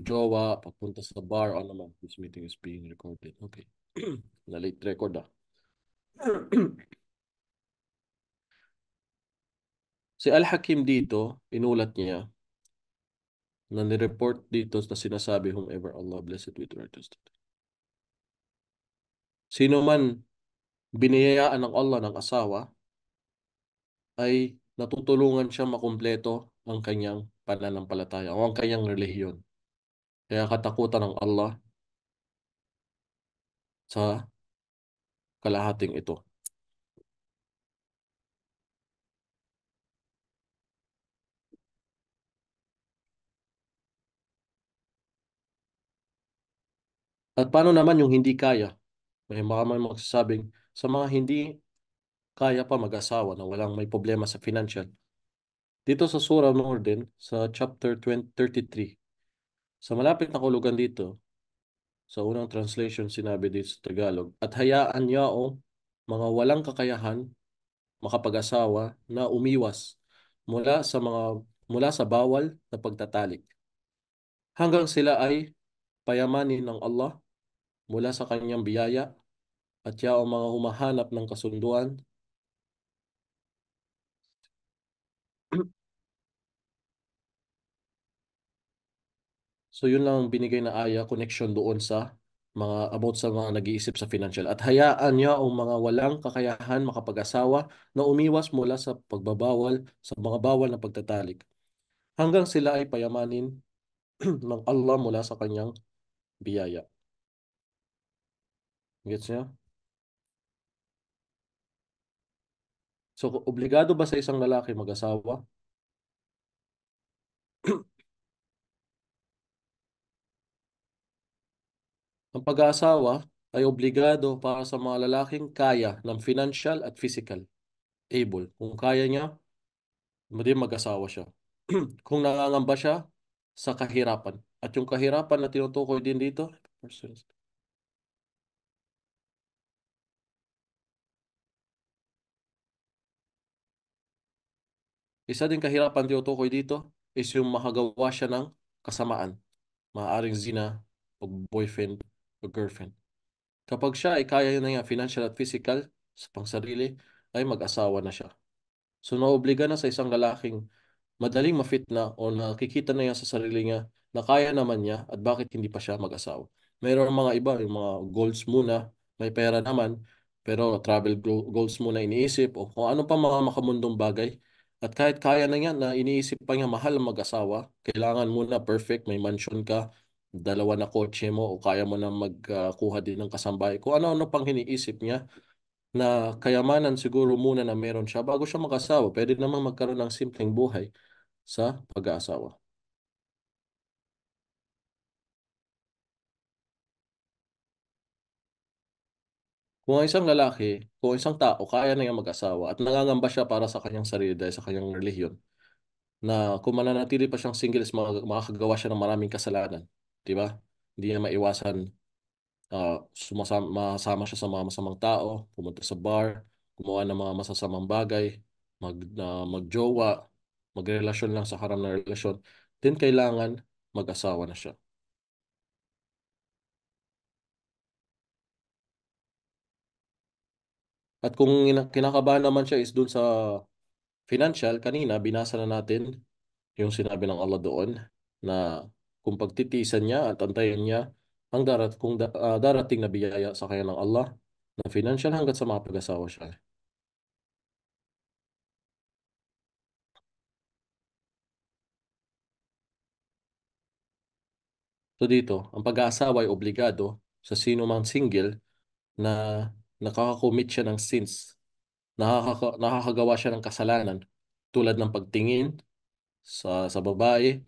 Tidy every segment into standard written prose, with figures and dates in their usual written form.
magjowa, papunta sa bar, ano naman. This meeting is being recorded. Okay. Na-late record ah. Si Al-Hakim dito, inulat niya na nireport dito na sinasabi whomever Allah blessed with righteous. Sino man biniyayaan ng Allah ng asawa ay natutulungan siya makumpleto ang kanyang pananampalataya o ang kanyang relihiyon. Kaya katakutan ng Allah sa kalahating ito. At paano naman yung hindi kaya? May magsasabing sa mga hindi kaya pa mag-asawa na walang may problema sa financial. Dito sa Surah Nur din, sa chapter 33, sa malapit na kulugan dito, sa unang translation sinabi dito sa Tagalog, at hayaan niya o mga walang kakayahan makapag-asawa na umiwas mula sa bawal na pagtatalik hanggang sila ay payamanin ng Allah mula sa kanyang biyaya at yaong mga humahanap ng kasunduan. So yun lang ang binigay na aya, connection doon sa mga about sa mga nag-iisip sa financial. At hayaan niya ang mga walang kakayahan makapag-asawa na umiwas mula sa sa mga bawal na pagtatalik. Hanggang sila ay payamanin ng Allah mula sa kanyang biyaya. Gets niya? So, obligado ba sa isang lalaki mag-asawa? Ang pag-aasawa ay obligado para sa mga lalaking kaya ng financial at physical. Able. Kung kaya niya, hindi mag-asawa siya. Kung nangangamba siya sa kahirapan. At yung kahirapan na tinutukoy din dito, isa din kahirapan tinutukoy dito is yung makagawa siya ng kasamaan. Maaaring zina, o boyfriend, o girlfriend. Kapag siya ay kaya na niya financial at physical sa pangsarili, ay mag-asawa na siya. So naobliga na sa isang lalaking madaling ma-fit na o nakikita na niya sa sarili niya na kaya naman niya at bakit hindi pa siya mag-asawa. Mayroon mga iba, yung mga goals muna, may pera naman, pero goals muna iniisip o kung ano pa mga makamundong bagay. At kahit kaya na niya na iniisip pa niya mahal ang mag-asawa, kailangan muna perfect, may mansion ka, dalawa na kotse mo o kaya mo na magkuha din ng kasambahay. Kung ano-ano pang iniisip niya na kayamanan siguro muna na meron siya bago siya mag-asawa. Pwede namang magkaroon ng simpleng buhay sa pag-aasawa. Kung ang isang tao kaya na niya mag-asawa at nangangamba siya para sa kanyang sarili dahil sa kanyang relihiyon, na kung mananatili pa siyang single is makakagawa siya ng maraming kasalanan. Di ba? Hindi niya maiwasan masama siya sa mga masamang tao, pumunta sa bar, gumawa ng mga masasamang bagay, magjowa, magrelasyon lang sa haram na relasyon, then kailangan mag-asawa na siya. At kung kinakabahan naman siya is dun sa financial, kanina binasa na natin yung sinabi ng Allah doon na kung pagtitiisan niya at antayin niya ang darating na biyaya sa kanya ng Allah na financial hanggat sa mapag-asawa siya. So dito, ang pag-aasawa ay obligado sa sino mang single na nakakakommit siya ng sins, nakakagawa siya ng kasalanan tulad ng pagtingin sa babae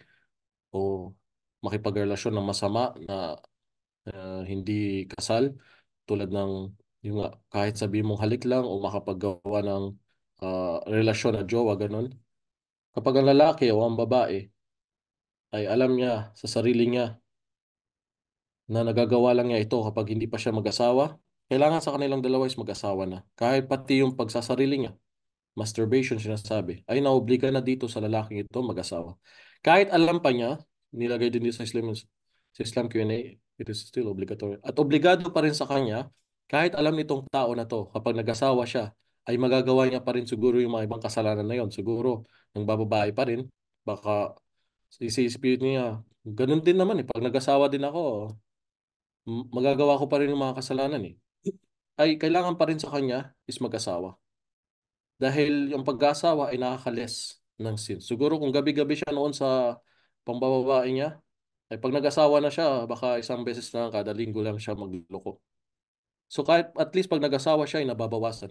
o makipagrelasyon ng masama na hindi kasal tulad ng yung kahit sabi mong halik lang o makapaggawa ng relasyon na jowa ganun. Kapag ang lalaki o ang babae ay alam niya sa sarili niya na nagagawa lang niya ito kapag hindi pa siya mag-asawa, kailangan sa kanilang dalawa is mag-asawa na. Kahit pati yung pagsasarili niya, masturbation sinasabi, ay naobliga na dito sa lalaking ito mag-asawa. Kahit alam pa niya, nilagay din dito sa Islam, Sa Islam Q&A, it is still obligatory. At obligado pa rin sa kanya, kahit alam nitong tao na to, kapag nag-asawa siya, ay magagawa niya pa rin siguro yung mga ibang kasalanan na yon. Siguro, nang bababae pa rin, baka isi-spirit niya, ganun din naman eh. Pag nag-asawa din ako, magagawa ko pa rin yung mga kasalanan eh. Ay, kailangan pa rin sa kanya is mag-asawa. Dahil yung pag-asawa ay nakakales ng sin. Siguro kung gabi-gabi siya noon sa pambababae niya, ay pag nag-asawa na siya, baka isang beses na kada linggo lang siya magloko. So kahit at least pag nag-asawa siya ay nababawasan.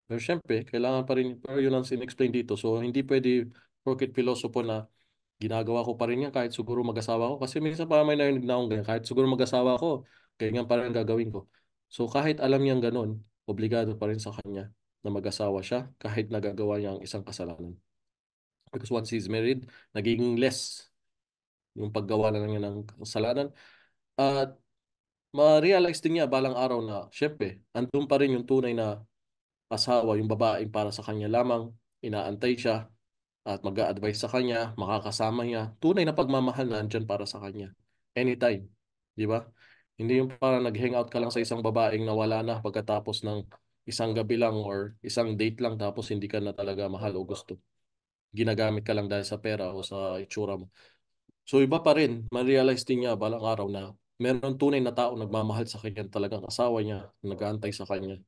Pero syempre, kailangan pa rin, pero yun ang sin-explain dito. So hindi pwede porket pilosopo na ginagawa ko pa rin yan kahit siguro mag-asawa ko. Kasi minsan pa may narinig na akong ganyan, kahit siguro mag-asawa ko, ganyan pa rin ang gagawin ko. So kahit alam niyang ganun, obligado pa rin sa kanya na mag-asawa siya kahit nagagawa niya ang isang kasalanan. Because once he's married, nagiging less yung paggawa na niya ng kasalanan. At ma-realize din niya balang araw na, syempre, andun pa rin yung tunay na asawa, yung babaeng para sa kanya lamang, inaantay siya, at mag-a-advise sa kanya, makakasama niya. Tunay na pagmamahal na andyan para sa kanya. Anytime. Di ba? Hindi yung parang nag-hangout ka lang sa isang babaeng na wala na pagkatapos ng isang gabi lang or isang date lang tapos hindi ka na talaga mahal o gusto. Ginagamit ka lang dahil sa pera o sa itsura mo. So iba pa rin, ma-realize din niya balang araw na meron tunay na tao nagmamahal sa kanya, talagang asawa niya, nag-aantay sa kanya.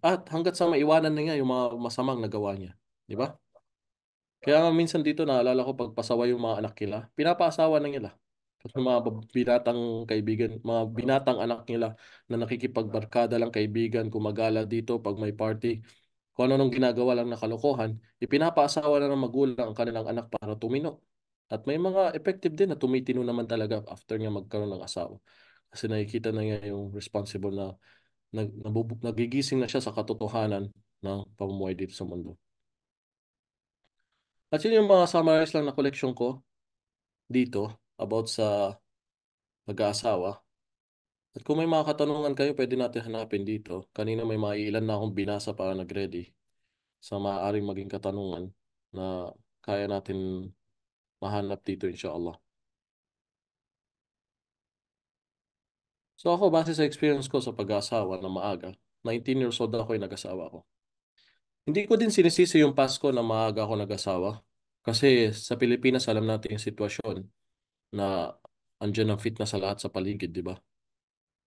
At hanggat sa maiwanan na niya yung mga masamang nagawa niya. Di ba? Kaya nga minsan dito naalala ko pag pasaway yung mga anak nila, pinapaasawa na nila. Kasi mga binatang kaibigan, mga binatang anak nila na nakikipagbarkada lang kaibigan, gumagala dito pag may party, kung ano nung ginagawa lang na kalokohan, ipinapaasawa na ng magulang ang kanilang anak para tumino. At may mga effective din na tumitino naman talaga after niya magkaroon ng asawa. Kasi nakikita na niya yung responsible na nagigising na siya sa katotohanan ng pamumuhay dito sa mundo. At yun yung mga summarize lang na collection ko dito about sa pag-aasawa. At kung may mga katanungan kayo, pwede natin hanapin dito. Kanina may mga ilan na akong binasa para nag-ready sa maaaring maging katanungan na kaya natin mahanap dito inshallah. So ako, base sa experience ko sa pag-aasawa na maaga, 19 years old ako yung nag-asawa ko. Hindi ko din sinisisi yung Pasko na maaga ako nag-asawa. Kasi sa Pilipinas, alam natin yung sitwasyon na andyan ang fitness sa lahat sa paligid, di ba?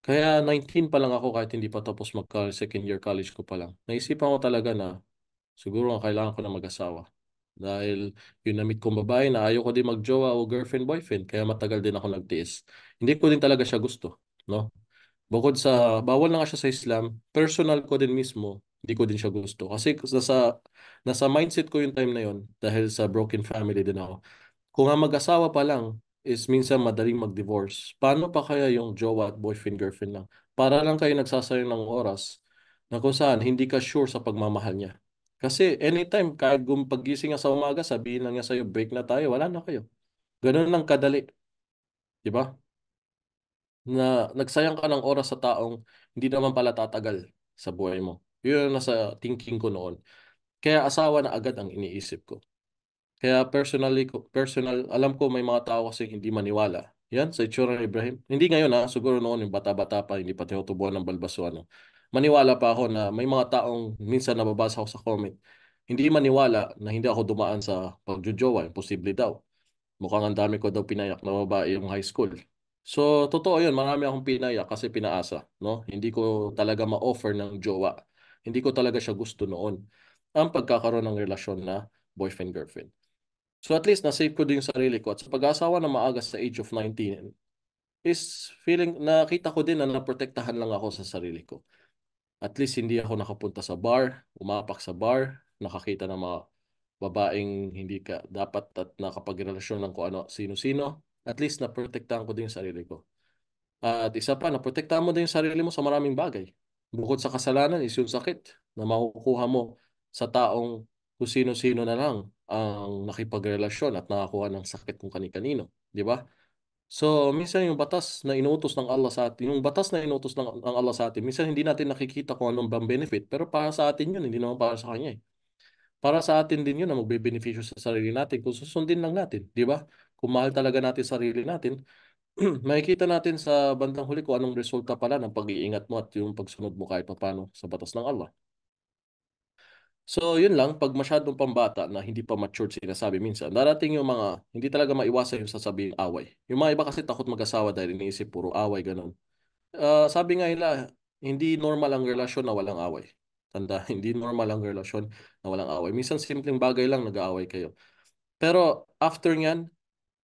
Kaya 19 pa lang ako kahit hindi pa tapos second year college ko pa lang. Naisipan ko talaga na siguro ang kailangan ko na mag-asawa. Dahil yung na-meet kong babae na ayaw ko din mag-jowa o girlfriend-boyfriend, kaya matagal din ako nagtiis. Hindi ko din talaga siya gusto, no? Bukod sa bawal na nga siya sa Islam, personal ko din mismo, hindi ko din siya gusto. Kasi nasa mindset ko yung time na yon dahil sa broken family din ako. Kung nga mag-asawa pa lang is minsan madaling mag-divorce. Paano pa kaya yung jowa at boyfriend, girlfriend lang? Para lang kayo nagsasayang ng oras na kung saan hindi ka sure sa pagmamahal niya. Kasi anytime, kahit pagising niya sa umaga, sabihin lang niya sa'yo, break na tayo, wala na kayo. Ganun lang kadali. Di ba? Na nagsayang ka ng oras sa taong hindi naman pala tatagal sa buhay mo. Yun ang nasa thinking ko noon. Kaya asawa na agad ang iniisip ko. Kaya personal, alam ko may mga tao kasi hindi maniwala. Yan, sa itsura ni Ibrahim. Hindi ngayon ha, siguro noon yung bata-bata pa, hindi pa tinutubuan ng balbaso ano. Maniwala pa ako na may mga taong minsan nababasa ako sa comment. Hindi maniwala na hindi ako dumaan sa pagjojowa, imposible daw. Mukhang ang dami ko daw pinayak na babae yung high school. So, totoo yun, marami akong pinayak kasi pinaasa, no? Hindi ko talaga ma-offer ng jowa. Hindi ko talaga siya gusto noon. Ang pagkakaroon ng relasyon na boyfriend-girlfriend. So at least na-save ko din yung sarili ko. At sa pag-asawa na maaga sa age of 19 is feeling, nakita ko din na naprotektahan lang ako sa sarili ko. At least hindi ako nakapunta sa bar, umapak sa bar, nakakita ng mga babaeng hindi ka dapat at nakapagrelasyon ng kung ano, sino-sino. At least naprotektahan ko din yung sarili ko. At isa pa, naprotektahan mo din yung sarili mo sa maraming bagay. Bukod sa kasalanan is yung sakit na makukuha mo sa taong kung sino-sino na lang ang nakipagrelasyon at nakakuha ng sakit kung kani-kanino. Di ba? So, minsan yung batas na inuutos ng Allah sa atin, yung batas na inuutos ng Allah sa atin, minsan hindi natin nakikita kung anong bang benefit, pero para sa atin yun, hindi naman para sa kanya eh. Para sa atin din yun na magbe-beneficyo sa sarili natin kung susundin lang natin, di ba? Kung mahal talaga natin sarili natin, makikita natin sa bandang huli kung anong resulta pala ng pag-iingat mo at yung pagsunod mo kahit papaano sa batas ng Allah. So, yun lang, pag masyadong pambata na hindi pa matured sinasabi minsan, darating yung mga hindi talaga maiwasan yung sasabing away. Yung mga iba kasi takot mag-asawa dahil iniisip puro away, ganun. Sabi nga nila, hindi normal ang relasyon na walang away. Tanda, hindi normal ang relasyon na walang away. Minsan simpleng bagay lang nag-aaway kayo. Pero after nyan,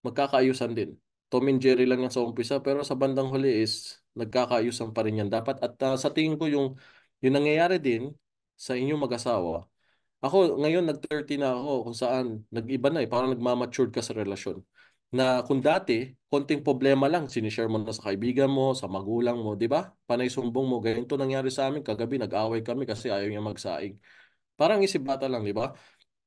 magkakaayusan din. Tom and Jerry lang yan sa umpisa, pero sa bandang huli is nagkakaayusan pa rin yan dapat. At sa tingin ko yung nangyayari din sa inyong mag-asawa, ako ngayon nag-30 na ako kung saan nag-iba na parang nagmamatured ka sa relasyon. Na kung dati, konting problema lang, sinishare mo na sa kaibigan mo, sa magulang mo, di ba? Panay sumbong mo, ganito nangyari sa amin, kagabi nag-away kami kasi ayaw niya magsaing. Parang isip bata lang, di ba?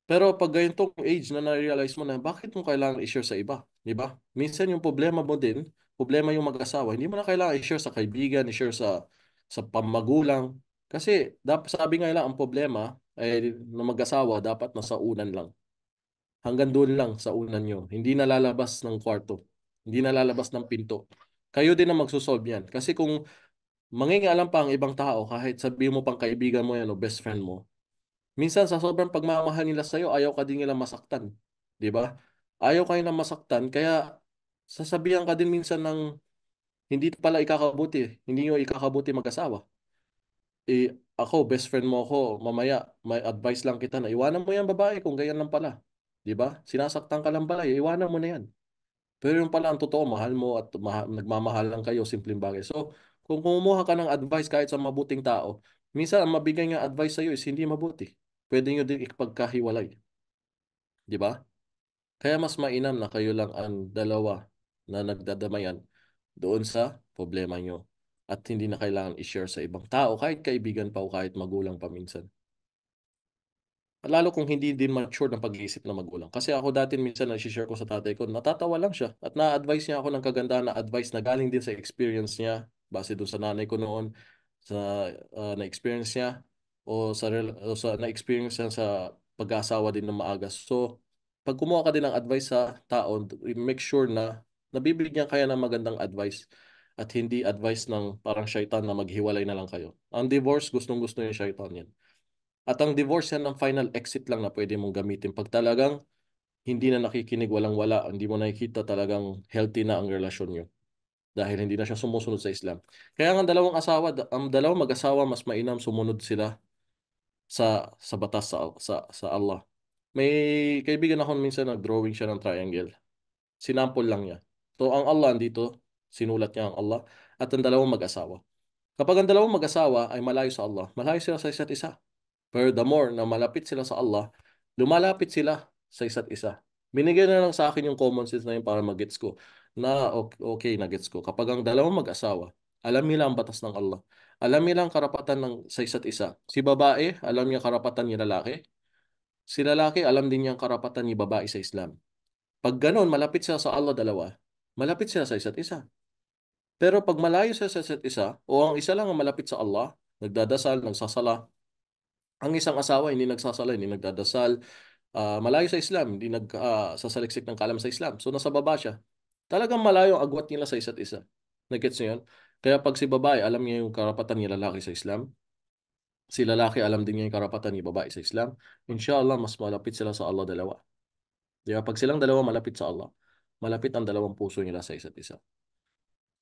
Pero pag ganitong age na na-realize mo na, bakit mo kailangan i-share sa iba? Di ba? Minsan yung problema mo din, problema yung mag-asawa, hindi mo na kailangan i-share sa kaibigan, i-share sa pamagulang. Kasi sabi nga nila, ang problema ay na mag-asawa, dapat nasa unan lang. Hanggang doon lang sa unan nyo. Hindi nalalabas ng kwarto. Hindi nalalabas ng pinto. Kayo din ang magsosolve yan. Kasi kung mangingialam pa ang ibang tao, kahit sabihin mo pang kaibigan mo yan o best friend mo, minsan sa sobrang pagmamahal nila sa'yo, ayaw ka din nila masaktan. Di ba? Ayaw ka nila masaktan, kaya sasabihan ka din minsan ng hindi pala ikakabuti. Hindi nyo ikakabuti mag-asawa. Ako, best friend mo ako, mamaya, may advice lang kita na iwanan mo yan babae kung ganyan lang pala. Di ba? Sinasaktan ka lang pala, iwanan mo na yan. Pero yung pala ang totoo, mahal mo at nagmamahal lang kayo, simpleng bagay. So, kung kumuha ka ng advice kahit sa mabuting tao, minsan ang mabigay nga advice sa'yo is hindi mabuti. Pwede nyo din ipagkahiwalay. Di ba? Kaya mas mainam na kayo lang ang dalawa na nagdadamayan doon sa problema nyo. At hindi na kailangan i-share sa ibang tao, kahit kaibigan pa o kahit magulang pa minsan. Lalo kung hindi din mature ng pag-iisip ng magulang. Kasi ako dati minsan nag-share ko sa tatay ko, natatawa lang siya. At na-advise niya ako ng kagandahan na advice na galing din sa experience niya, base doon sa nanay ko noon, sa na-experience niya, o sa na-experience niya sa pag-aasawa din ng maaga. So, pag kumuha ka din ng advice sa tao, make sure na nabibigyan kaya ng magandang advice at hindi advice ng parang shaitan na maghiwalay na lang kayo. Ang divorce, gustong-gusto yung shaitan yan. At ang divorce yan ang final exit lang na pwede mong gamitin. Pag talagang hindi na nakikinig, walang-wala, hindi mo nakikita talagang healthy na ang relasyon nyo. Dahil hindi na siya sumusunod sa Islam. Kaya ang dalawang asawa, ang dalawang mag-asawa, mas mainam sumunod sila sa batas sa Allah. May kaibigan ako minsan nag-drawing siya ng triangle. Sinampol lang niya. So ang Allah dito, sinulat niya ang Allah at ang dalawang mag-asawa. Kapag ang dalawang mag-asawa ay malayo sa Allah, malayo sila sa isa't isa. Pero the more na malapit sila sa Allah, lumalapit sila sa isa't isa. Binigyan na lang sa akin yung common sense na yun para mag-gets ko. Na okay, okay na-gets ko. Kapag ang dalawang mag-asawa, alam nila ang batas ng Allah. Alam nila ang karapatan sa isa't isa. Si babae, alam niya karapatan ni lalaki. Si lalaki, alam din niya ang karapatan ni babae sa Islam. Pag ganun, malapit sila sa Allah dalawa, malapit sila sa isa't isa. Pero pag malayo sila sa isa't isa, o ang isa lang ang malapit sa Allah, nagdadasal, nagsasala, ang isang asawa hindi nagsasala, hindi nagdadasal, malayo sa Islam, hindi nagsasaliksik ng kalam sa Islam. So nasa baba siya. Talagang malayo ang agwat nila sa isa't isa. Nagets niyo yun? Kaya pag si babae, alam niya yung karapatan ni lalaki sa Islam. Si lalaki, alam din niya yung karapatan ni babae sa Islam. Inshallah, mas malapit sila sa Allah dalawa. Di ba? Pag silang dalawa malapit sa Allah, malapit ang dalawang puso nila sa isa't isa.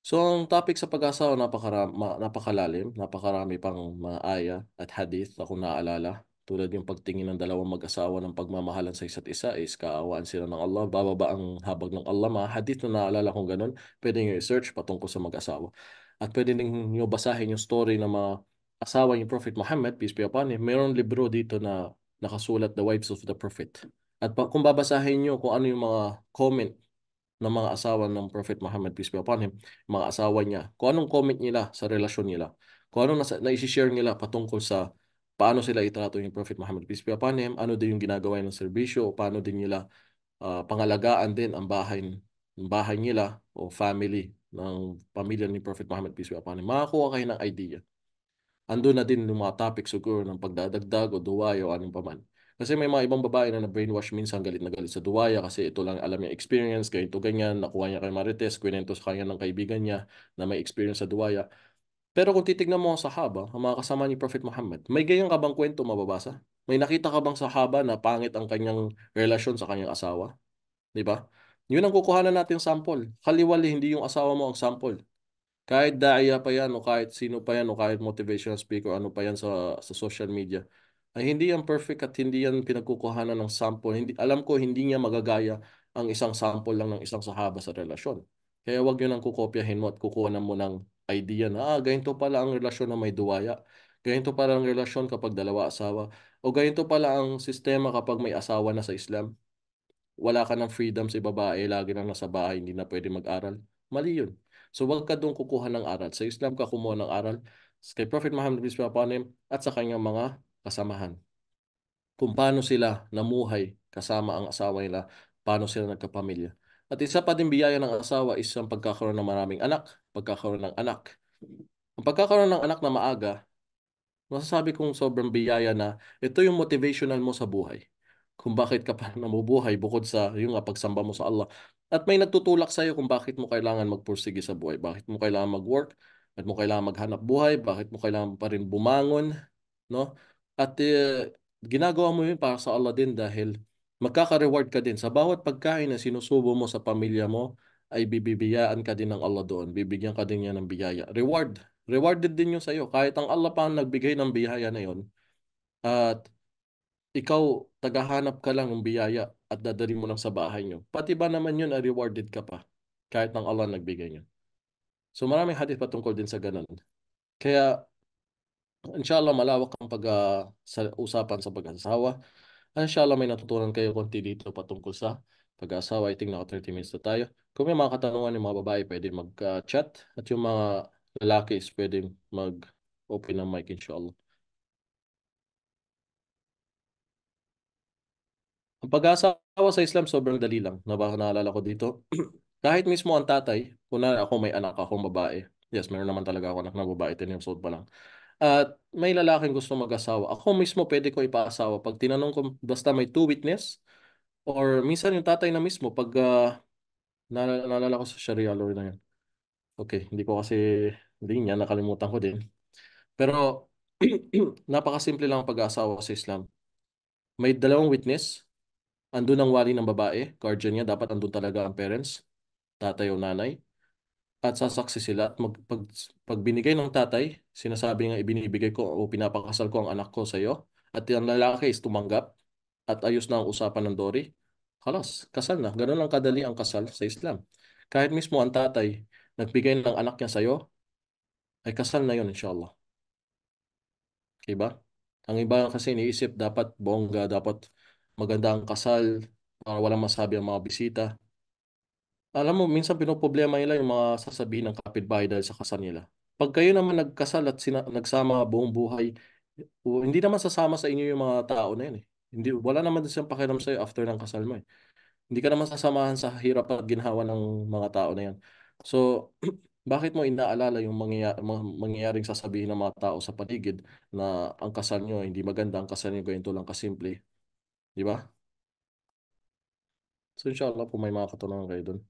So, ang topic sa pag-asawa napakalalim, napakarami pang mga aya at hadith na kung naaalala. Tulad yung pagtingin ng dalawang mag-asawa ng pagmamahalan sa isa't isa is kaawaan sila ng Allah, bababa ang habag ng Allah. Mga hadith na naalala kong ganun, pwede nyo i-search patungkol sa mag-asawa. At pwede din nyo basahin yung story ng mga asawa ni Prophet Muhammad, peace be upon him. Mayroong libro dito na nakasulat The Wives of the Prophet. At kung babasahin nyo kung ano yung mga comment ng mga asawa ng Prophet Muhammad, peace be upon him, mga asawa niya, kung anong comment nila sa relasyon nila, kung anong na-share nila patungkol sa paano sila itrato yung Prophet Muhammad, peace be upon him, ano din yung ginagawa ng serbisyo, paano din nila pangalagaan din ang bahay nila o family ng pamilya ni Prophet Muhammad, peace be upon him. Makakuha kayo ng idea. Ando na din yung mga topic siguro ng pagdadagdag o duwayo o anong paman. Kasi may mga ibang babae na na-brainwash minsan galit na galit sa duwaya kasi ito lang alam niya experience, ganito ganyan, nakuha niya kay Marites, kwento sa kanya ng kaibigan niya na may experience sa duwaya. Pero kung titignan mo ang sahaba, ang mga kasama ni Prophet Muhammad, may ganyan ka bang kwento mababasa? May nakita ka bang sahaba na pangit ang kanyang relasyon sa kanyang asawa? Di ba? Yun ang kukuhanan natin sample. Kaliwali, hindi yung asawa mo ang sample. Kahit daya pa yan o kahit sino pa yan o kahit motivational speaker ano pa yan sa social media ay hindi yan perfect at hindi yan pinagkukuhanan ng sample. Hindi, alam ko hindi niya magagaya ang isang sample lang ng isang sahaba sa relasyon. Kaya wag yun ang kukopyahin mo at kukuhanan mo ng idea na ganito pala ang relasyon na may duwaya. Ganito pala ang relasyon kapag dalawa asawa. O ganito pala ang sistema kapag may asawa na sa Islam. Wala ka ng freedom sa babae, lagi lang nasa bahay, hindi na pwede mag-aral. Mali yun. So wag ka doon kukuha ng aral. Sa Islam ka kumuha ng aral kay Prophet Muhammad peace be upon him at sa kanyang mga kasamahan. Kung paano sila namuhay kasama ang asawa nila, paano sila nagkapamilya. At isa pa din biyaya ng asawa is ang pagkakaroon ng maraming anak, pagkakaroon ng anak. Ang pagkakaroon ng anak na maaga, masasabi kong sobrang biyaya na ito yung motivational mo sa buhay. Kung bakit ka pa namubuhay bukod sa yung nga pagsamba mo sa Allah. At may nagtutulak sa iyo kung bakit mo kailangan magpursige sa buhay. Bakit mo kailangan mag-work, bakit mo kailangan maghanap buhay, bakit mo kailangan pa rin bumangon, no? At ginagawa mo yun para sa Allah din dahil magkaka-reward ka din. Sa bawat pagkain na sinusubo mo sa pamilya mo, ay bibigyan ka din ng Allah doon. Bibigyan ka din niya ng biyaya. Reward. Rewarded din yun sa'yo. Kahit ang Allah pa ang nagbigay ng biyaya na yun, at ikaw, tagahanap ka lang ng biyaya at dadali mo lang sa bahay nyo. Pati ba naman yun, ay rewarded ka pa. Kahit ng Allah nagbigay nyo. So maraming hadith patungkol din sa ganun. Kaya, inshallah, malawak ang sa usapan sa pag-asawa. Inshallah, may natutunan kayo konti dito patungkol sa pag-asawa. I think naka 30 minutes na tayo. Kung may mga katanungan yung mga babae, pwede mag-chat. At yung mga lalaki is pwede mag-open ng mic, inshallah. Ang pag-aasawa sa Islam sobrang dali lang. Naalala ko dito. Kahit mismo ang tatay, kunwari ako may anak akong babae. Yes, meron naman talaga ako anak na babae, 10 years old pa lang. At may lalaking gusto mag-asawa. Ako mismo pwede ko ipaasawa. Pag tinanong ko, basta may two witness, or minsan yung tatay na mismo, pag naalala ko sa Sharia law na yun. Okay, hindi ko kasi, hindi niya, nakalimutan ko din. Pero, napakasimple lang ang pag-aasawa sa Islam. May dalawang witness, andun ang wali ng babae, guardian niya, dapat andun talaga ang parents, tatay o nanay, at sasaksi sila. At pag binigay ng tatay, sinasabi nga ibinibigay ko o pinapakasal ko ang anak ko sa iyo, at ang lalaki is tumanggap, at ayos na ang usapan ng Dory, halas, kasal na. Ganun lang kadali ang kasal sa Islam. Kahit mismo ang tatay, nagbigay ng anak niya sa iyo, ay kasal na yun, inshallah. Okay ba? Ang iba kasi iniisip, dapat bongga, dapat maganda ang kasal, para walang masabi ang mga bisita. Alam mo, minsan pinoproblema nila yung mga sasabihin ng kapitbahay dahil sa kasal nila. Pag kayo naman nagkasal at nagsama buong buhay, hindi naman sasama sa inyo yung mga tao na yun eh. Hindi, wala naman din siyang pakialam sa'yo after ng kasal mo eh. Hindi ka naman sasamahan sa hirap at ginhawa ng mga tao na yan. So, bakit mo inaalala yung mangyayaring sasabihin ng mga tao sa paligid na ang kasal nyo hindi maganda, ang kasal nyo ganito lang kasimple. Di ba? So, inshallah po may mga katanungan kayo dun.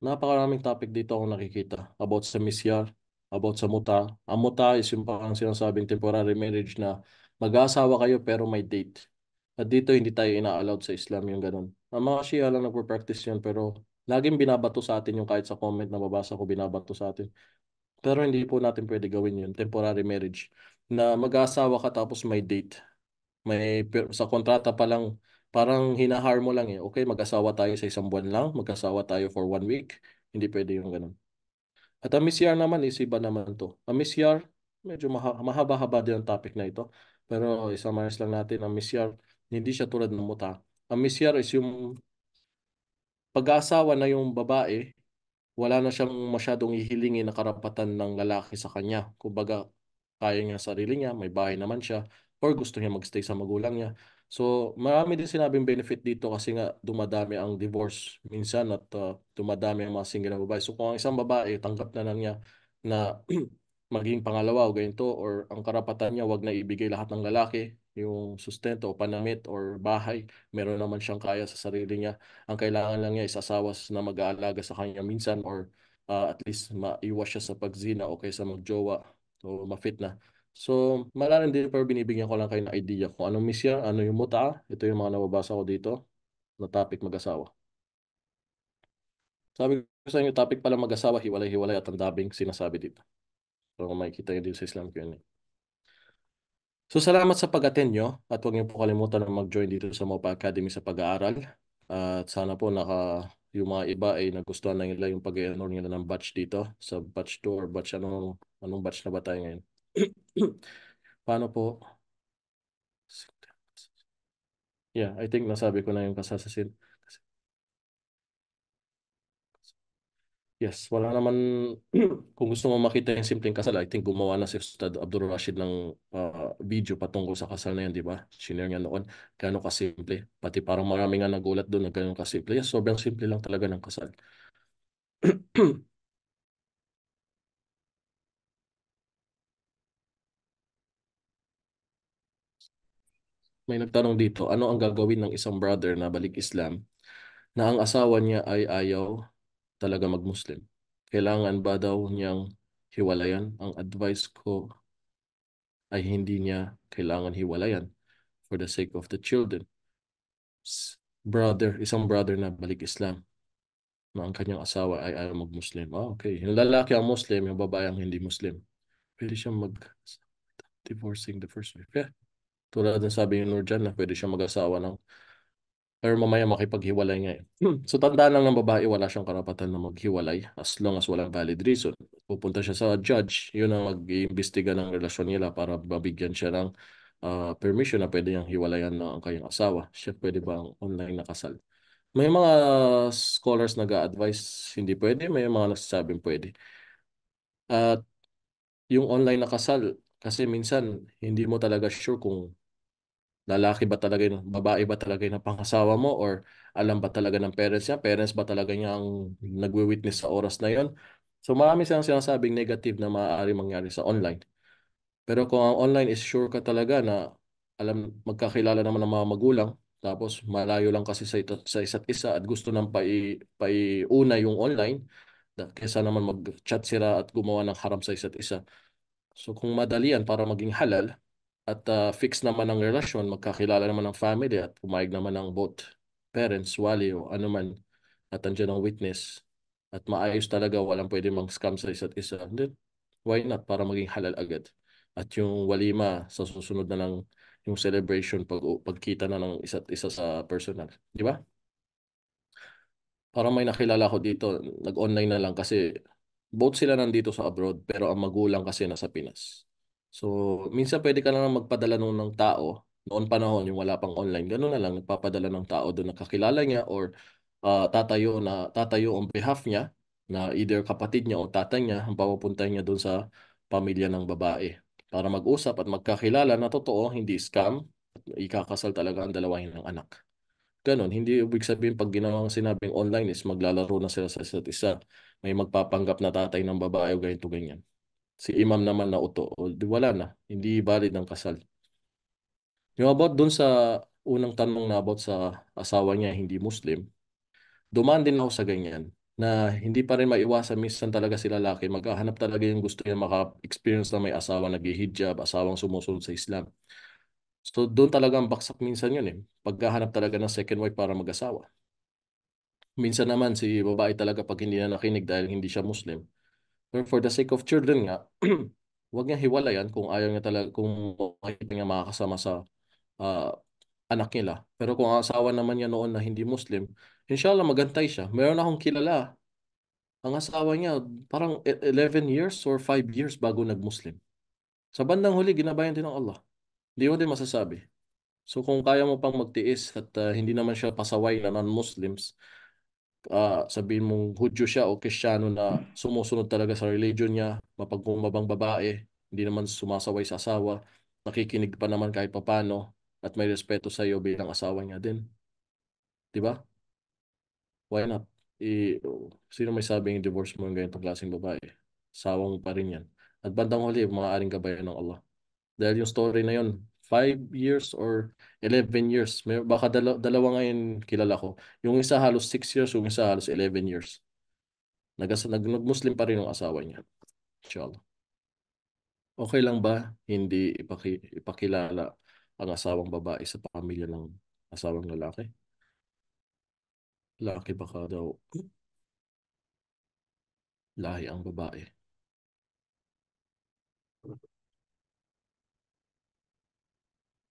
Napakaraming topic dito akong nakikita about sa misyar, about sa muta. Ang muta is yung parang sinasabing temporary marriage na mag-aasawa kayo pero may date. At dito hindi tayo ina-allowed sa Islam yung ganun. Ang mga Shia lang nagpo-practice yun pero laging binabato sa atin yung kahit sa comment na babasa ko binabato sa atin. Pero hindi po natin pwede gawin yun, temporary marriage. Na mag-aasawa ka tapos may date. Sa kontrata pa lang, parang hinahar mo lang eh. Okay, mag-asawa tayo sa isang buwan lang, mag-asawa tayo for 1 week. Hindi pwede yung ganun. At ang misyar naman is iba naman to. Ang misyar, medyo mahaba-haba din ang topic na ito. Pero isamaris lang natin, ang misyar, hindi siya tulad ng muta. Ang misyar is yung pag-aasawa na yung babae, wala na siyang masyadong ihilingin na karapatan ng lalaki sa kanya. Kumbaga, kaya niya sarili niya, may bahay naman siya, or gusto niya magstay sa magulang niya. So, marami din sinabing benefit dito kasi nga dumadami ang divorce minsan at dumadami ang mga single na babae. So, kung ang isang babae tanggap na lang niya na maging pangalawa o ganito or ang karapatan niya wag na ibigay lahat ng lalaki, yung sustento o panamit or bahay, meron naman siyang kaya sa sarili niya. Ang kailangan lang niya is asawa na mag-aalaga sa kanya minsan or at least maiwas siya sa pagzina o kaysa magjowa o ma-fit na. So, malalim din pero binibigyan ko lang kayo ng idea kung anong misya, ano yung muta. Ito yung mga nababasa ko dito na topic mag-asawa. Sabi ko sa inyo, topic pala mag-asawa, hiwalay-hiwalay at ang daming sinasabi dito. So, kung makikita nyo dito sa Islam Q&A. So, salamat sa pag-attend nyo at huwag niyo po kalimutan na mag-join dito sa MOPA Academy sa pag-aaral. At sana po yung mga iba ay nagustuhan na nila yung pag-i-honor nila ng batch dito sa batch 2 or batch anong batch na ba tayo ngayon? Paano po? Yeah, I think nasabi ko na yung kasasasin. Yes, wala naman, kung gusto mo makita yung simpleng kasal, I think gumawa na si Ustad Abdul Rashid ng video patungkol sa kasal na yan, di ba? Shinare niya noon, gano'ng kasimple. Pati parang marami nga nagulat doon na gano'ng kasimple. Yes, sobrang simple lang talaga ng kasal. May nagtanong dito, ano ang gagawin ng isang brother na balik Islam na ang asawa niya ay ayaw talaga mag-Muslim? Kailangan ba daw niyang hiwalayan? Ang advice ko ay hindi niya kailangan hiwalayan for the sake of the children. Isang brother na balik Islam na ang kanyang asawa ay ayaw mag-Muslim. Ah, okay. Yung lalaki ang Muslim, yung babae ang hindi Muslim. Pwede siyang mag-divorcing the first wife. Yeah. Tulad ng sabi ni Nurjan na pwede siyang mag-asawa ng pero mamaya makipaghiwalay nga eh. So tandaan lang ng babae, wala siyang karapatan na maghiwalay as long as walang valid reason. Pupunta siya sa judge, yun ang mag-iimbestiga ng relasyon nila para mabigyan siya ng permission na pwede niyang hiwalayan na ang kanyang asawa. Siya pwede ba ang online na kasal? May mga scholars nag-a-advise hindi pwede, may mga nagsasabing pwede. At yung online na kasal, kasi minsan hindi mo talaga sure kung lalaki ba talaga yun, babae ba talaga yung pangasawa mo or alam ba talaga ng parents niya, parents ba talaga niya ang nagwi-witness sa oras na yon. So marami silang sinasabing negative na maaari mangyari sa online. Pero kung ang online is sure ka talaga na magkakilala naman ng mga magulang, tapos malayo lang kasi sa isa't isa at gusto nang paiuna yung online, kesa naman mag-chat sila at gumawa ng haram sa isa't isa. So kung madali yan para maging halal at fix naman ang relasyon, magkakilala naman ng family at pumayag naman ng both parents, wali o ano man, at andyan ang witness at maayos talaga, walang pwede mang-scam sa isa't isa. Then, why not? Para maging halal agad. At yung walima sa susunod na lang yung celebration pagkita na ng isa't isa sa personal. Di ba? Parang may nakilala ko dito, nag-online na lang kasi both sila nandito sa abroad pero ang magulang kasi nasa Pinas. So, minsan pwede ka na lang magpadala ng tao. Noon panahon, yung wala pang online, gano'n na lang, nagpapadala ng tao doon na kakilala niya or tatayo on behalf niya na either kapatid niya o tatay niya ang papupuntahin niya doon sa pamilya ng babae para mag-usap at magkakilala na totoo, hindi scam at ikakasal talaga ang dalawahin ng anak. Ganon, hindi ibig sabihin pag ginawang sinabing online is maglalaro na sila sa isa't isa. May magpapanggap na tatay ng babae o ganito ganyan. Si imam naman na uto, o di wala na. Hindi valid ang kasal. Yung about dun sa unang tanong na about sa asawa niya hindi Muslim, dumaan din ako sa ganyan na hindi pa rin maiwasan minsan talaga si lalaki maghahanap talaga yung gusto niya maka-experience na may asawa nag-hijab, asawang sumusunod sa Islam. So doon talaga ang baksak minsan yun eh. Paghahanap talaga ng second wife para mag-asawa. Minsan naman si babae talaga pag hindi na nakinig dahil hindi siya Muslim. Pero for the sake of children nga, wag niya hiwalayan kung ayaw niya talaga, kung makikita niya makakasama sa ah, anak nila. Pero kung ang asawa naman niya noon na hindi Muslim, inshallah magantay siya. Meron akong kilala, ang asawa niya parang 11 years or 5 years bago nag-Muslim. Sa bandang huli, ginabayan din ng Allah. Hindi mo din masasabi. So kung kaya mo pang magtiis at hindi naman siya pasaway na non-Muslims, sabihin mong Hudyo siya o Kristiyano na sumusunod talaga sa religion niya, mapagkumbabang babae, hindi naman sumasaway sa asawa, nakikinig pa naman kahit papano, at may respeto sa iyo bilang asawa niya din. Di ba? Why not? I, sino may sabing divorce mo yung ganitong klaseng babae? Asawa mo pa rin yan. At bandang huli, maaaring gabayan ng Allah. Dahil yung story na yun, 5 years or 11 years. Baka dalawa ngayon kilala ko. Yung isa halos 6 years, yung isa halos 11 years. Nag-Muslim pa rin yung asawa niya. Inshallah. Okay lang ba hindi ipakilala ang asawang babae sa pamilya ng asawang lalaki? Lalaki baka daw lahi ang babae.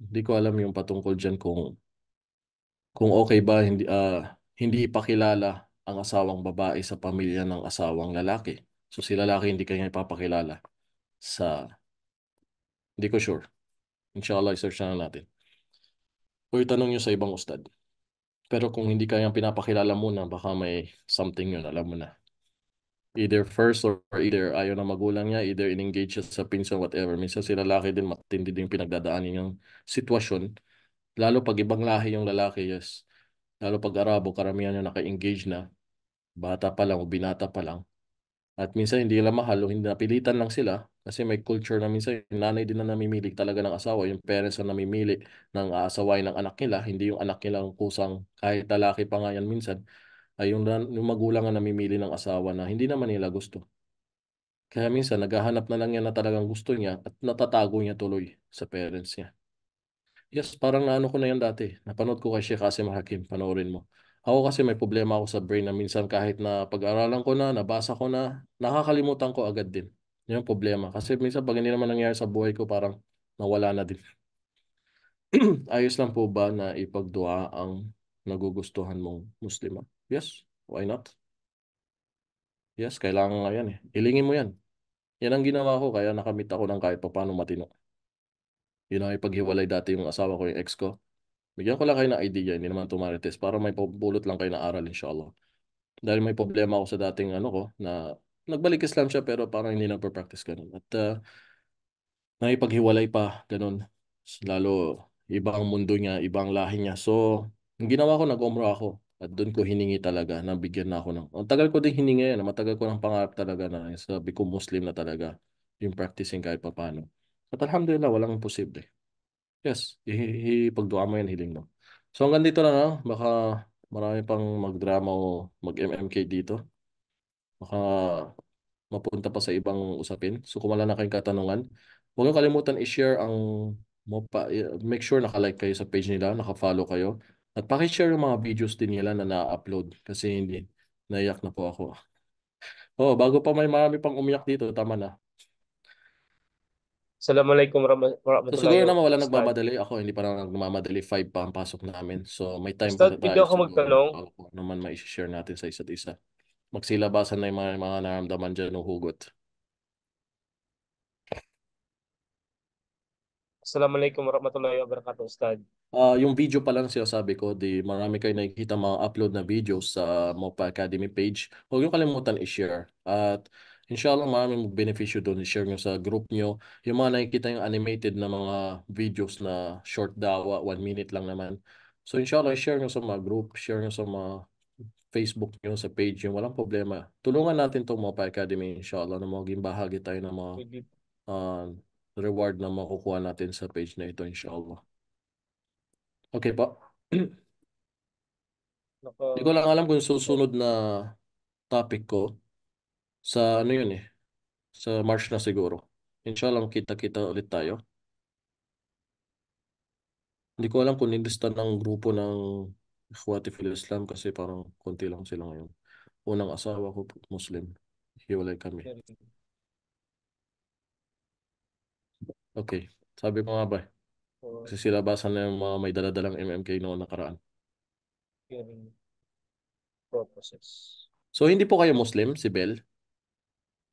Hindi ko alam yung patungkol dyan kung okay ba hindi ipakilala ang asawang babae sa pamilya ng asawang lalaki. So si lalaki hindi kanya ipapakilala sa hindi ko sure. Inshallah, i-search na lang natin. O itanong nyo sa ibang ustad. Pero kung hindi kayang pinapakilala muna, baka may something yun, alam mo na. Either first or either ayaw ng magulang niya, either in-engage siya sa pinsan, whatever. Minsan si lalaki din, matindi din pinagdadaanin yung sitwasyon. Lalo pag ibang lahi yung lalaki, yes. Lalo pag Arabo, karamihan na naka-engage na. Bata pa lang o binata pa lang. At minsan hindi nila mahal o hindi napilitan lang sila kasi may culture na minsan yung nanay din na namimili talaga ng asawa, yung parents na namimili ng aasawain ng anak nila, hindi yung anak nila ang kusang kahit lalaki pa nga yan minsan, ay yung magulang ang namimili ng asawa na hindi naman nila gusto. Kaya minsan naghahanap na lang yan na talagang gusto niya at natatago niya tuloy sa parents niya. Yes, parang naano ko na yan dati. Napanood ko kay Sheikh Kasim Hakim, panoorin mo. Ako kasi may problema ako sa brain na minsan kahit na pag-aralan ko na, nabasa ko na, nakakalimutan ko agad din. Yun yung problema. Kasi minsan pag hindi naman nangyari sa buhay ko, parang nawala na din. Ayos lang po ba na ipagdua ang nagugustuhan mong Muslima? Yes, why not? Yes, kailangan nga yan eh. Hilingin mo yan. Yan ang ginawa ko, kaya nakamit ako ng kahit paano matino. Yun ang ipaghiwalay dati yung asawa ko, yung ex ko. Bigyan ko lang kayo ng idea, hindi naman tumarites, para may pupulot lang kayo ng aral, inshallah. Dahil may problema ako sa dating ano ko, na nagbalik Islam siya pero parang hindi nagpa-practice ganun. At nakipaghiwalay pa, ganun. Lalo, ibang mundo niya, ibang lahi niya. So, yung ginawa ko, nag-umrah ako. At doon ko hiningi talaga, nabigyan na ako ng... Ang tagal ko din hiningi yan, matagal ko ng pangarap talaga na sabi ko Muslim na talaga yung practicing kahit papano. At alhamdulillah, walang imposible. Yes, ipagdua mo yan, hiling mo. So hanggang dito na lang, baka marami pang magdrama o mag-MMK dito. Baka mapunta pa sa ibang usapin. So kung wala na kayong katanungan, huwag niyo kalimutan i-share ang make sure naka-like kayo sa page nila, naka-follow kayo. At paki-share yung mga videos din nila na na-upload kasi hindi naiyak na po ako. Oh, bago pa may marami pang umiyak dito, tama na. Assalamualaikum So warahmatullahi siguro naman wala wabarakatuh, Ustad. nagmamadali. Ako hindi pa na nagmamadali. 5 pa ang pasok namin. So may time pa Ustad, pwede tayo ako siguro. magtanong? Kung ano naman mai-share natin sa isa't isa. Magsilabasan na yung mga nararamdaman dyan ng hugot. Assalamualaikum warahmatullahi wabarakatuh, Ustad. Yung video pa lang sinasabi ko, di marami kayo nakikita mga upload na videos sa Mopa Academy page. Huwag yung kalimutan i-share. At inshallah maraming beneficyo doon. I-share nyo sa group nyo. Yung mga nakikita yung animated na mga videos na short dawa, 1 minute lang naman. So inshallah, i-share nyo sa mga group, share nyo sa mga Facebook nyo, sa page nyo. Walang problema. Tulungan natin itong Mopa Academy inshallah na maging bahagi tayo ng mga Pwede, uh, reward na makukuha natin sa page na ito inshallah. Okay pa. naka, Hindi ko lang alam kung susunod na topic ko sa ano yun eh. Sa March na siguro. Inshallah, kita-kita ulit tayo. Hindi ko alam kung nilista ng grupo ng Ikhwati fil Islam kasi parang konti lang sila ngayon. Unang asawa ko, Muslim. Hiwalay kami. Okay. Sabi ko nga ba, for kasi silabasan na yung mga may daladalang MMK noong nakaraan. hearing purposes. So, hindi po kayo Muslim, si Bel?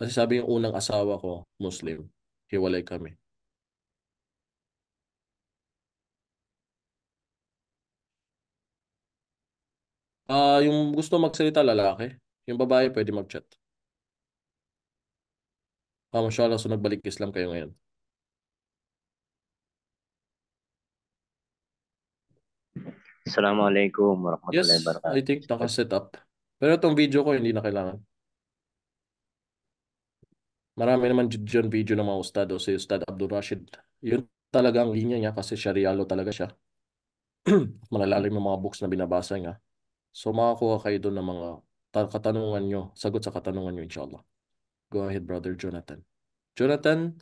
Kasi sabi yung unang asawa ko, Muslim. Hiwalay kami. Yung gusto magsalita lalaki, yung babae pwede mag-chat. Mashallah, so nagbalik Islam kayo ngayon. Assalamualaikum warahmatullahi Yes, I wabarakatuh. think naka-set up. Pero itong video ko hindi na kailangan. Marami naman dyan video ng mga ustad o si Ustad Abdul Rashid. Yun talaga ang linya niya kasi Sharia law talaga siya. Malalalim yung mga books na binabasa niya. So makakuha kayo doon ng mga katanungan nyo, sagot sa katanungan nyo inshallah. Go ahead, Brother Jonathan. Jonathan,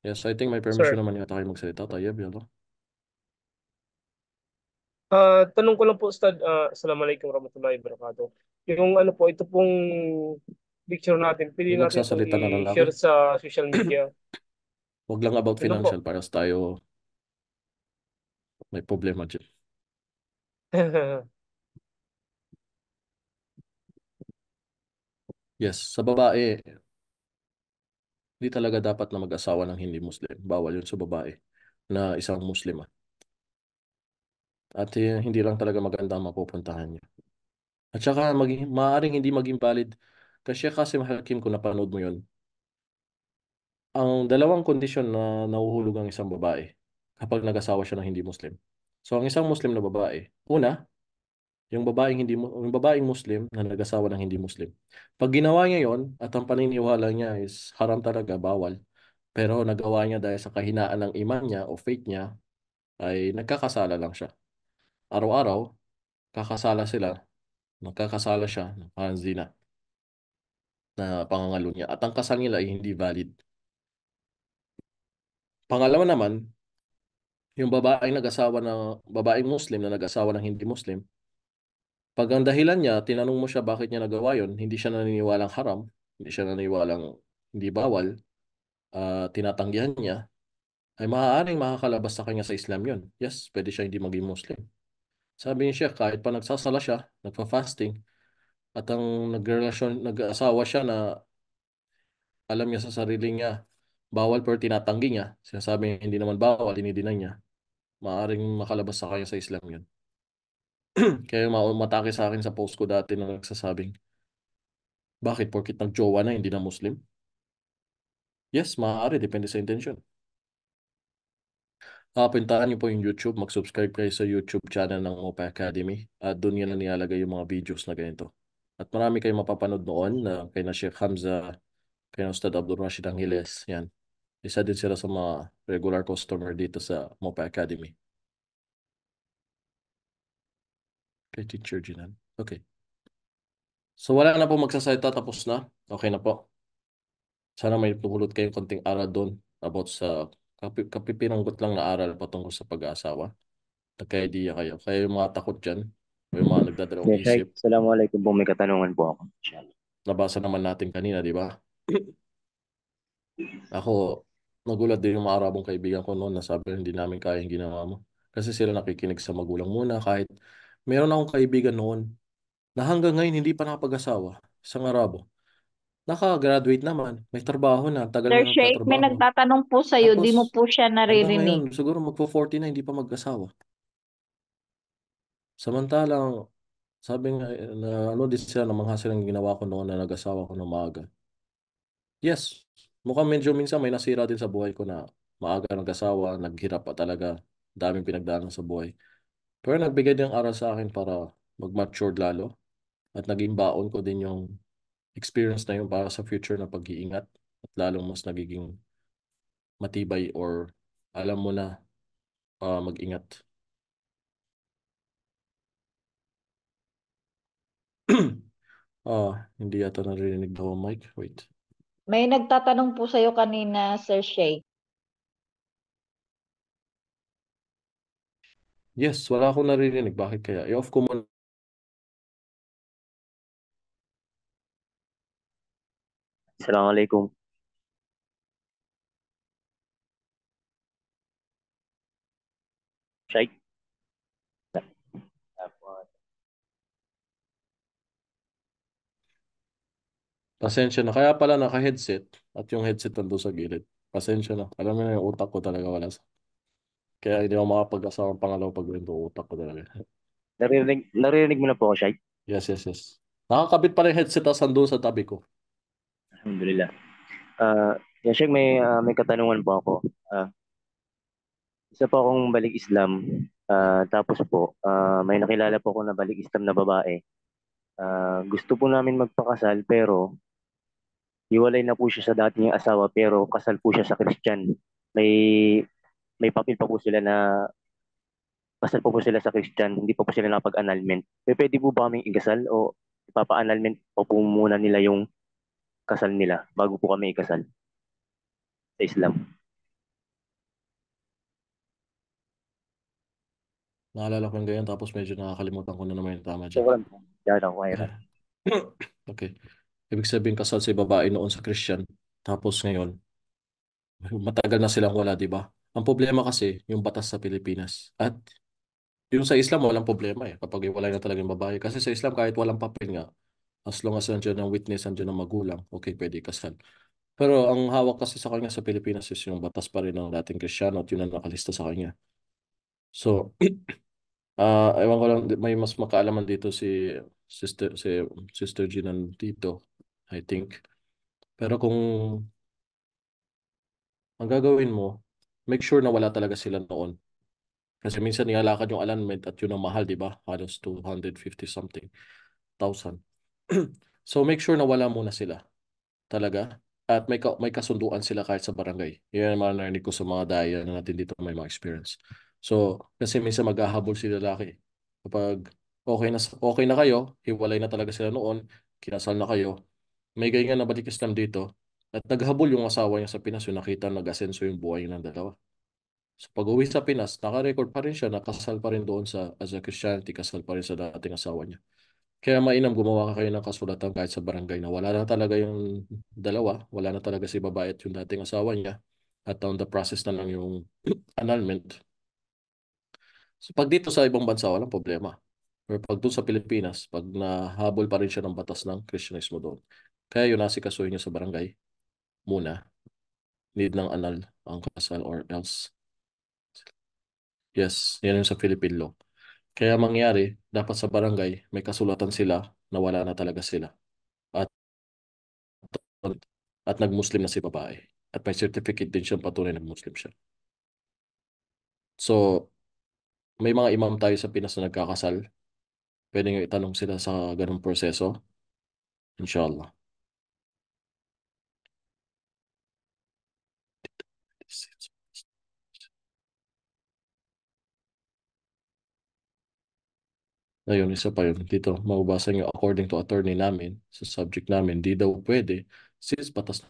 yes, I think may permission Sir, naman yata kayo magsalita. Tayo, yalla. tanong ko lang po, Ustad. Assalamualaikum warahmatullahi wabarakatuh. Yung ano po, ito pong picture natin, pili Yung natin itong magsasalita na lalaki. i-share sa social media. Huwag lang about Ano financial po? para tayo may problema dyan. Yes, sa babae, hindi talaga dapat na mag-asawa ng hindi Muslim. Bawal yun sa babae na isang Muslima. At hindi lang talaga maganda ang mapupuntahan niyo. At saka maaaring hindi maging valid. Kasi Hakim kung napanood mo yun, ang dalawang kondisyon na nahuhulog ang isang babae kapag nag-asawa siya ng hindi Muslim. So ang isang Muslim na babae, una, yung babaeng Muslim na nag-asawa ng hindi Muslim. Pag ginawa niya yon at ang paniniwala niya is haram talaga, bawal, pero nagawa niya dahil sa kahinaan ng iman niya o faith niya, ay nagkakasala lang siya. Araw-araw, kakasala sila, nagkakasala siya ng parang zina na pangangalo niya. At ang kasal nila ay hindi valid. Pangalawa naman, yung babaeng Muslim na nag-asawa ng hindi Muslim, pag ang dahilan niya, tinanong mo siya bakit niya nagawa yon, hindi siya naniniwalang haram, hindi siya naniniwalang hindi bawal, tinatanggihan niya, ay maaaring makakalabas sa kanya sa Islam yon. Yes, pwede siya hindi maging Muslim. Sabi ni Sheikh, kahit pa nagsasala siya, nagfa-fasting, at ang nag-asawa siya na alam niya sa sarili niya, bawal pero tinatanggi niya, sinasabi niya hindi naman bawal, dinideny niya, maaaring makalabas sa kanya sa Islam yun. Kaya matake sa akin sa post ko dati na nagsasabing, bakit porkit nag-jowa na, hindi na Muslim? Yes, maaari, depende sa intention. Puntahan niyo po yung YouTube, mag-subscribe kayo sa YouTube channel ng Mopa Academy at doon yan na nilalagay yung mga videos na ganito. At marami kayong mapapanood noon na kay na Sheikh Hamza, kay na Ustad Abdul Rashid Angeles, yan. Isa din sila sa mga regular customer dito sa Mopa Academy. Kay Teacher Jinan. Okay. So wala na po magsasalita, tapos na. Okay na po. Sana may pumulot kayong konting aral doon about sa kapipiranggot lang na aral patungkol sa pag-aasawa. Nagka-idea kayo. Kaya yung mga takot dyan, o yung mga nagdadalawang Ya, Sheikh. isip, Assalamualaikum po. May katanungan po ako. Inshallah. nabasa naman natin kanina, di ba? Ako, nagulat din yung mga Arabong kaibigan ko noon na sabi hindi namin kaya yung ginawa mo. Kasi sila nakikinig sa magulang muna kahit meron akong kaibigan noon na hanggang ngayon hindi pa nakapag-asawa, isang Arabo. Naka-graduate naman, may trabaho na, tagal Sir na Sheikh, may nagtatrabaho. nagtatanong po sa'yo, di Tapos, mo po siya hanggang ngayon, naririnig. siguro magpo-40 na, hindi pa mag-asawa. Samantalang, sabi nga, na ano din sila, namangha silang ginawa ko noon na nag-asawa ko ng maaga. Yes, mukhang medyo minsan may nasira din sa buhay ko na maaga nag-asawa, naghirap pa talaga, daming pinagdaanan sa buhay. Pero nagbigay din ng aral sa akin para mag-mature lalo at naging baon ko din yung experience na yun para sa future na pag-iingat at lalong mas nagiging matibay or alam mo na mag-ingat. Hindi yata narinig daw ang mic. Wait. May nagtatanong po sa'yo kanina, Sir Sheikh. Yes, wala akong naririnig. Bakit kaya? I-off ko muna. Assalamualaikum. Sheikh. Pasensya na. Kaya pala naka-headset at yung headset nandun sa gilid. Pasensya na. Alam mo na yung utak ko talaga wala sa... Kaya hindi ako makapag-asawang pangalaw pag ganito utak ko talaga. Naririnig mo na po ako, Sheikh. Yes, yes, yes. Nakakabit pala yung headset tas nandun sa tabi ko. Alhamdulillah. Ya, Sheikh, may katanungan po ako. Isa po akong balik Islam. Tapos po, may nakilala po ako na balik Islam na babae. Gusto po namin magpakasal pero hiwalay na po siya sa dating asawa pero kasal po siya sa Christian. May may papel pa po sila na kasal po sila sa Christian, hindi pa po sila nakapag-annulment. Pwede po ba kaming ikasal o ipapa-annulment pa po muna nila yung kasal nila bago po kami ikasal sa Islam? Naalala ko yung ganyan tapos medyo nakakalimutan ko na naman yung tama So, dyan. wala po. Diyan ako kahirap. Okay. Ibig sabihin kasal si babae noon sa Christian. Tapos ngayon, matagal na silang wala, di ba? Ang problema kasi, yung batas sa Pilipinas. At yung sa Islam, walang problema eh. Kapag iwalay na talaga yung babae. Kasi sa Islam, kahit walang papel nga, as long as nandiyan ang witness, nandiyan ang magulang, okay, pwede kasal. Pero ang hawak kasi sa kanya sa Pilipinas is yung batas pa rin ng dating Kristiyano at yun ang nakalista sa kanya. So, ewan ko lang, may mas makaalaman dito si Sister Ginan dito, I think. Pero kung ang gagawin mo, make sure na wala talaga sila noon. Kasi minsan nilalakad yung alignment at yun ang mahal, di ba? Halos 250 something thousand. So make sure na wala muna sila talaga. At may kasunduan sila kahit sa barangay. Yan ang mga narinig ko sa mga daya na natin dito may mga experience. So, kasi minsan maghahabol si lalaki. Kapag okay na kayo, hiwalay na talaga sila noon, kinasal na kayo, may ganyan na balik Islam dito, at naghabol yung asawa niya sa Pinas, yung nakita nag-asenso yung buhay ng dalawa. So pag-uwi sa Pinas, naka-record pa rin siya, nakasal pa rin doon sa as a Christianity, kasal pa rin sa dating asawa niya. Kaya mainam gumawa ka kayo ng kasulatan kahit sa barangay na wala na talaga yung dalawa, wala na talaga si babae at yung dating asawa niya, at on the process na lang yung annulment. So pag dito sa ibang bansa, walang problema. Pero pag doon sa Pilipinas, pag nahabol pa rin siya ng batas ng Kristyanismo doon, kaya yun nasikasuhin niya sa barangay muna, need ng annul ang kasal or else. Yes, yan yung sa Philippine law. Kaya mangyari, dapat sa barangay, may kasulatan sila na wala na talaga sila. At, at nag-Muslim na si babae. At may certificate din siyang patunay na Muslim siya. So, may mga imam tayo sa Pinas na nagkakasal. Pwede nyo itanong sila sa ganung proseso. Inshallah. Ayun, isa pa yun. Dito, mababasa nyo according to attorney namin, sa subject namin, di daw pwede. Since batas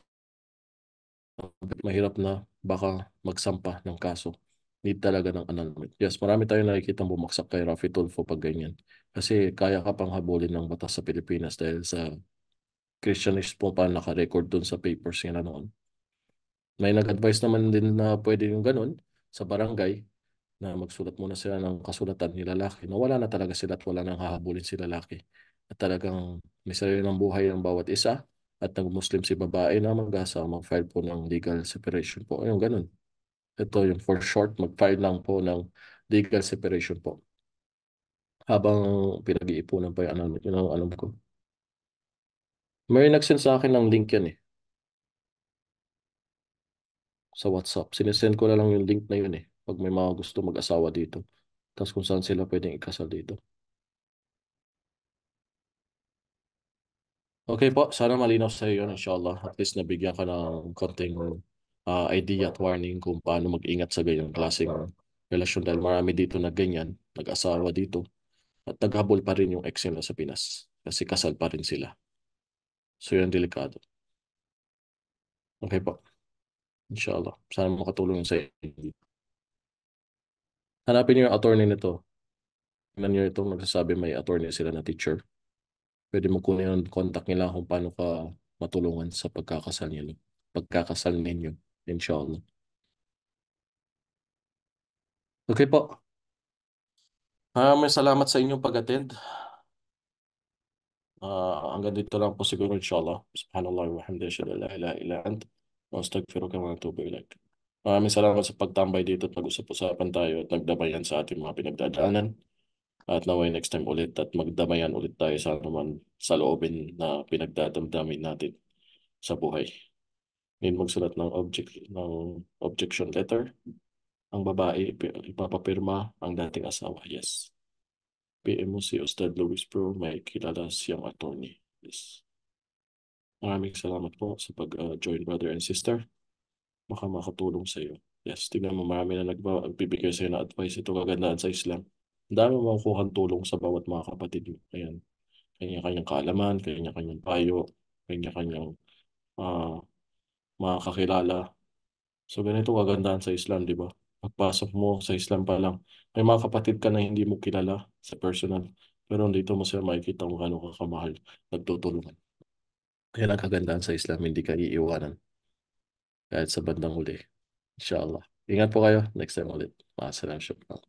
mahirap na baka magsampa ng kaso. Need talaga ng annulment. Yes, marami tayong nakikita bumagsak kay Rafi Tulfo pag ganyan. Kasi kaya ka pang habulin ng batas sa Pilipinas dahil sa Christianismo pa naka-record dun sa papers nila noon. May nag-advise naman din na pwede yung ganun sa barangay na magsulat muna sila ng kasulatan ni lalaki na wala na talaga sila at wala nang hahabulin si lalaki. At talagang may sarili ng buhay ng bawat isa at nag-Muslim si babae na mag-asa mag-file po ng legal separation po. Ayun, ganun. Ito yung for short, mag-file lang po ng legal separation po. Habang pinag-iipunan pa yung ano, yun ang alam ko. May nag-send sa akin ng link yan eh, sa WhatsApp. Sinesend ko na lang yung link na yun eh, pag may mga gusto mag-asawa dito. Tapos kung saan sila pwedeng ikasal dito. Okay po, sana malinaw sa iyo yun, inshallah. At least nabigyan ka ng konting idea at warning kung paano mag-ingat sa ganyang klaseng relasyon dahil marami dito na ganyan, nag-asawa dito at naghabol pa rin yung ex nila sa Pinas kasi kasal pa rin sila. So yun, delikado. Okay po, inshallah. Sana makatulong sa inyo. Hanapin niyo yung attorney nito. Tingnan niyo itong nagsasabi may attorney sila na teacher. Pwede mo kunin yung contact nila kung paano ka matulungan sa pagkakasal ninyo. Inshallah. Okay po. May salamat sa inyong pag-attend. Hanggang dito lang po siguro inshallah. Subhanallah wa hamdihi, asyhadu an la ilaha illa ant wa astaghfiruka wa atubu ilaik. Maraming salamat sa pagtambay dito at pag-usap-usapan tayo at nagdamayan sa ating mga pinagdadaanan. At naway next time ulit at magdamayan ulit tayo sa naman sa loobin na pinagdadamdamin natin sa buhay. Ngayon magsulat ng objection letter. ang babae, ipapapirma ang dating asawa. Yes. PM mo si Ustad Luis Pro, may kilala siyang attorney. Yes. Maraming salamat po sa pag-join, brother and sister. Baka makatulong sa iyo. Yes, tingnan mo, marami na nagbibigay sa iyo na advice. Ito kagandahan sa Islam. Ang dami mo makukuha tulong sa bawat mga kapatid mo. Ayan. Kanya-kanyang kaalaman, kanya-kanyang payo, kanya-kanyang ah, mga kakilala. So ganito kagandahan sa Islam, di ba? Pagpasok mo sa Islam pa lang, may mga kapatid ka na hindi mo kilala sa personal. Pero dito mo sila makikita kung gaano ka kamahal, nagtutulungan. Yan ang kagandahan sa Islam, hindi ka iiwanan kahit sa bandang huli. Inshallah. Ingat po kayo. Next time ulit. Maasalam. Syukran.